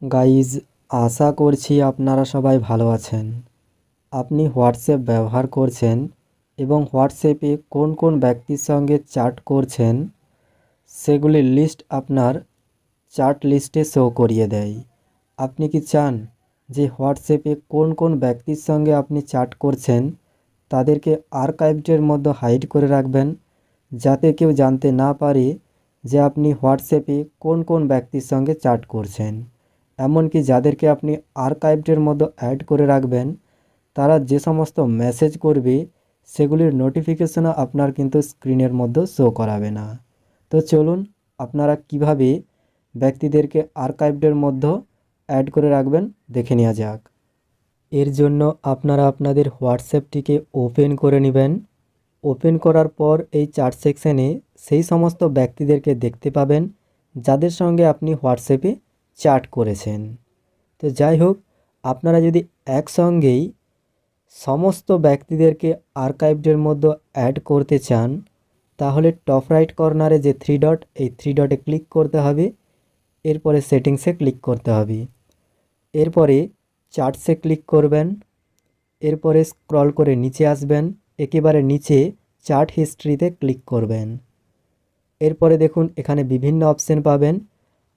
Guys, আশা করছি আপনারা সবাই ভালো আছেন। আপনি হোয়াটসঅ্যাপ ব্যবহার করছেন এবং হোয়াটসঅ্যাপে কোন কোন ব্যক্তির সঙ্গে চ্যাট করছেন সেগুলির লিস্ট আপনার চ্যাট লিস্টে শো করিয়ে দেয়। আপনি কি চান যে হোয়াটসঅ্যাপে কোন কোন ব্যক্তির সঙ্গে আপনি চ্যাট করছেন তাদেরকে আর্কাইভডের মধ্যে হাইড করে রাখবেন, যাতে কেউ জানতে না পারে যে আপনি হোয়াটসঅ্যাপে কোন কোন ব্যক্তির সঙ্গে চ্যাট করছেন? এমনকি যাদেরকে আপনি আর্কাইভডের মধ্যে অ্যাড করে রাখবেন, তারা যে সমস্ত মেসেজ করবে সেগুলির নোটিফিকেশনও আপনার কিন্তু স্ক্রিনের মধ্যে শো করাবে না। তো চলুন, আপনারা কিভাবে ব্যক্তিদেরকে আর্কাইভডের মধ্যে অ্যাড করে রাখবেন দেখে নেওয়া যাক। এর জন্য আপনারা আপনাদের হোয়াটসঅ্যাপটিকে ওপেন করে নেবেন। ওপেন করার পর এই চ্যাট সেকশনে সেই সমস্ত ব্যক্তিদেরকে দেখতে পাবেন যাদের সঙ্গে আপনি হোয়াটসঅ্যাপে চ্যাট করেছেন। তো যাই হোক, আপনারা যদি একসঙ্গেই সমস্ত ব্যক্তিদেরকে আর্কাইভডের মধ্যে অ্যাড করতে চান, তাহলে টপ রাইট কর্নারে যে থ্রি ডট, এই থ্রি ডটে ক্লিক করতে হবে। এরপরে সেটিংসে ক্লিক করতে হবে। এরপরে চার্টসে ক্লিক করবেন। এরপরে স্ক্রল করে নিচে আসবেন, একেবারে নিচে চার্ট হিস্ট্রিতে ক্লিক করবেন। এরপরে দেখুন এখানে বিভিন্ন অপশন পাবেন।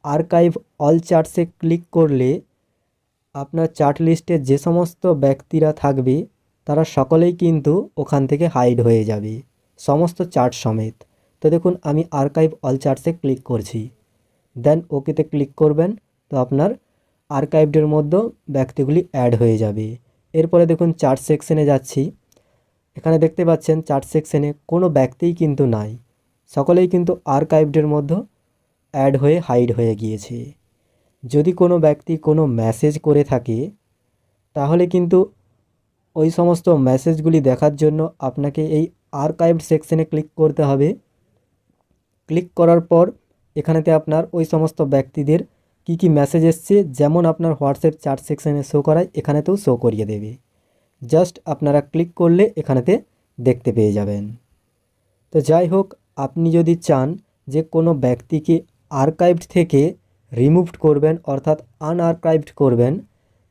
আর্কাইভ অল চার্টসে ক্লিক করলে আপনার চার্ট লিস্টে যে সমস্ত ব্যক্তিরা থাকবে তারা সকলেই কিন্তু ওখান থেকে হাইড হয়ে যাবে, সমস্ত চার্ট সমেত। তো দেখুন আমি আর্কাইভ অল চার্টসে ক্লিক করছি, দেন ওকেতে ক্লিক করবেন। তো আপনার আর্কাইভডের মধ্যে ব্যক্তিগুলি অ্যাড হয়ে যাবে। এরপরে দেখুন চার্ট সেকশনে যাচ্ছি। এখানে দেখতে পাচ্ছেন চার্ট সেকশনে কোনো ব্যক্তিই কিন্তু নাই, সকলেই কিন্তু আর্কাইভডের মধ্যে অ্যাড হয়ে হাইড হয়ে গিয়েছে। যদি কোনো ব্যক্তি কোনো মেসেজ করে থাকে, তাহলে কিন্তু ওই সমস্ত মেসেজগুলি দেখার জন্য আপনাকে এই আর্কাইভড সেকশনে ক্লিক করতে হবে। ক্লিক করার পর এখানেতে আপনার ওই সমস্ত ব্যক্তিদের কি কি মেসেজ এসছে, যেমন আপনার হোয়াটসঅ্যাপ চ্যাট সেকশনে শো করায় এখানেতেও শো করিয়ে দেবে। জাস্ট আপনারা ক্লিক করলে এখানেতে দেখতে পেয়ে যাবেন। তো যাই হোক, আপনি যদি চান যে কোনো ব্যক্তিকে আর্কাইভড থেকে রিমুভড করবেন, অর্থাৎ আনআর্কাইভড করবেন,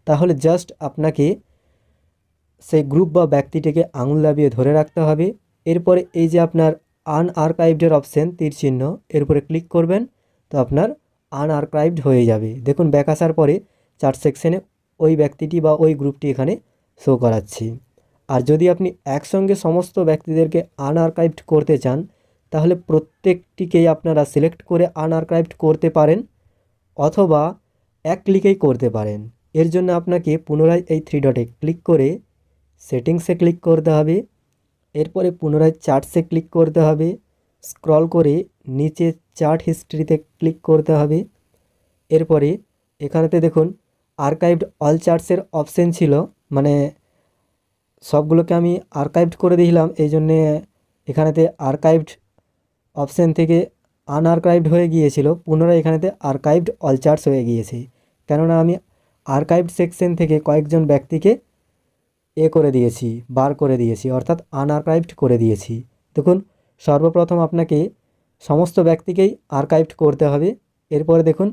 তাহলে জাস্ট আপনাকে সেই গ্রুপ বা ব্যক্তিটিকে আঙুল দাবিয়ে ধরে রাখতে হবে। এরপরে এই যে আপনার আনআর্কাইভডের অপশন তীর চিহ্ন, এর উপরে ক্লিক করবেন। তো আপনার আনআর্কাইভড হয়ে যাবে। দেখুন ব্যাক আসার পরে চার্ট সেকশনে ওই ব্যক্তিটি বা ওই গ্রুপটি এখানে শো করাচ্ছি। আর যদি আপনি একসঙ্গে সমস্ত ব্যক্তিদেরকে আনআর্কাইভড করতে চান, তাহলে প্রত্যেকটিকেই আপনারা সিলেক্ট করে আনআর্কাইভড করতে পারেন, অথবা এক ক্লিকেই করতে পারেন। এর জন্য আপনাকে পুনরায় এই থ্রি ডটে ক্লিক করে সেটিংসে ক্লিক করতে হবে। এরপরে পুনরায় চার্টসে ক্লিক করতে হবে। স্ক্রল করে নিচে চার্ট হিস্ট্রিতে ক্লিক করতে হবে। এরপরে এখানেতে দেখুন আর্কাইভড অল চার্টসের অপশন ছিল, মানে সবগুলোকে আমি আর্কাইভড করে দিলাম, এই জন্যে এখানেতে আর্কাইভড অপশন থেকে আনআর্কাইভড হয়ে গিয়েছিল, পুনরায় এখানেতে আর্কাইভড অল চার্টস হয়ে গিয়েছে। কেননা আমি আর্কাইভড সেকশন থেকে কয়েকজন ব্যক্তিকে করে দিয়েছি, বার করে দিয়েছি, অর্থাৎ আনআর্কাইভড করে দিয়েছি। দেখুন সর্বপ্রথম আপনাকে সমস্ত ব্যক্তিকেই আর্কাইভড করতে হবে। এরপরে দেখুন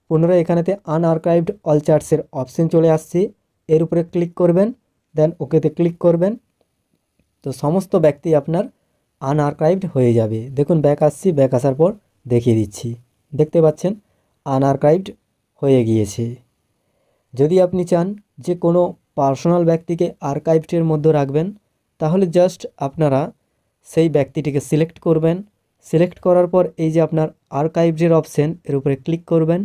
পুনরায় এখানেতে আনআর্কাইভড অল চার্টসের অপশন চলে আসছে, এর উপরে ক্লিক করবেন, দেন ওকেতে ক্লিক করবেন। তো সমস্ত ব্যক্তি আপনার আনআর্কাইভড হয়ে যাবে। দেখুন ব্যাক আসছি, ব্যাক আসার পর দেখিয়ে দিচ্ছি। দেখতে পাচ্ছেন আনআর্কাইভড হয়ে গিয়েছে। যদি আপনি চান যে কোনো পার্সোনাল ব্যক্তিকে আর্কাইভডের মধ্যে রাখবেন, তাহলে জাস্ট আপনারা সেই ব্যক্তিটিকে সিলেক্ট করবেন। সিলেক্ট করার পর এই যে আপনার আর্কাইভডের অপশন, এর উপরে ক্লিক করবেন।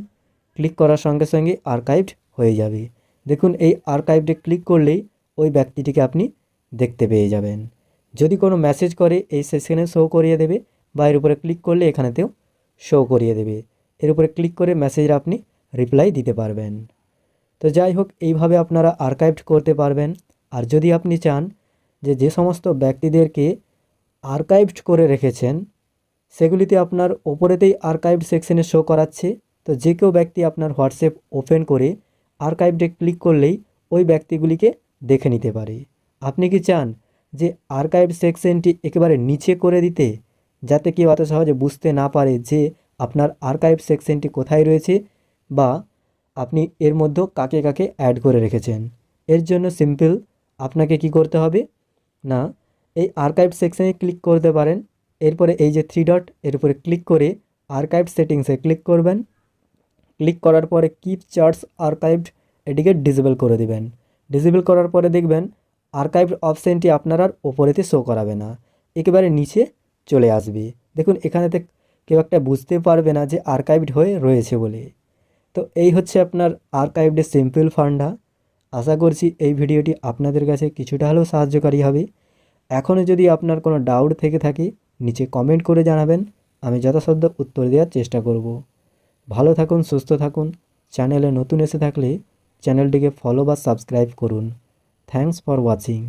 ক্লিক করার সঙ্গে সঙ্গে আর্কাইভড হয়ে যাবে। দেখুন এই আর্কাইভডে ক্লিক করলেই ওই ব্যক্তিটিকে আপনি দেখতে পেয়ে যাবেন। যদি কোনো মেসেজ করে এই সেকশনে শো করিয়ে দেবে, বা এর উপরে ক্লিক করলে এখানেতেও শো করিয়ে দেবে। এর উপরে ক্লিক করে মেসেজের আপনি রিপ্লাই দিতে পারবেন। তো যাই হোক, এইভাবে আপনারা আর্কাইভড করতে পারবেন। আর যদি আপনি চান যে যে সমস্ত ব্যক্তিদেরকে আর্কাইভড করে রেখেছেন সেগুলিতে আপনার ওপরেতেই আর্কাইভড সেকশনে শো করাচ্ছে, তো যে কেউ ব্যক্তি আপনার হোয়াটসঅ্যাপ ওপেন করে আর্কাইভডে ক্লিক করলেই ওই ব্যক্তিগুলিকে দেখে নিতে পারে। আপনি কি চান যে আর্কাইভ সেকশনটি একেবারে নিচে করে দিতে, যাতে কেউ অত সহজে বুঝতে না পারে যে আপনার আর্কাইভ সেকশনটি কোথায় রয়েছে, বা আপনি এর মধ্যে কাকে কাকে অ্যাড করে রেখেছেন। এর জন্য সিম্পল আপনাকে কি করতে হবে না, এই আর্কাইভ সেকশনে ক্লিক করতে পারেন। এরপরে এই যে থ্রি ডট এর উপরে ক্লিক করে আর্কাইভ সেটিংসে ক্লিক করবেন। ক্লিক করার পরে কিপ চার্টস আর্কাইভড এটিকে ডিসেবল করে দিবেন। ডিসেবল করার পরে দেখবেন আর্কাইভড অপশানটি আপনার আর ওপরেতে শো করাবে না, একেবারে নিচে চলে আসবে। দেখুন এখানেতে কেউ একটা বুঝতে পারবে না যে আর্কাইভড হয়ে রয়েছে বলে। তো এই হচ্ছে আপনার আর্কাইভডের সিম্পল ফান্ডা। আশা করছি এই ভিডিওটি আপনাদের কাছে কিছুটা হলেও সাহায্যকারী হবে। এখনও যদি আপনার কোনো ডাউট থেকে থাকে নিচে কমেন্ট করে জানাবেন, আমি যথাসাধ্য উত্তর দেওয়ার চেষ্টা করব। ভালো থাকুন, সুস্থ থাকুন। চ্যানেলে নতুন এসে থাকলে চ্যানেলটিকে ফলো বা সাবস্ক্রাইব করুন। Thanks for watching.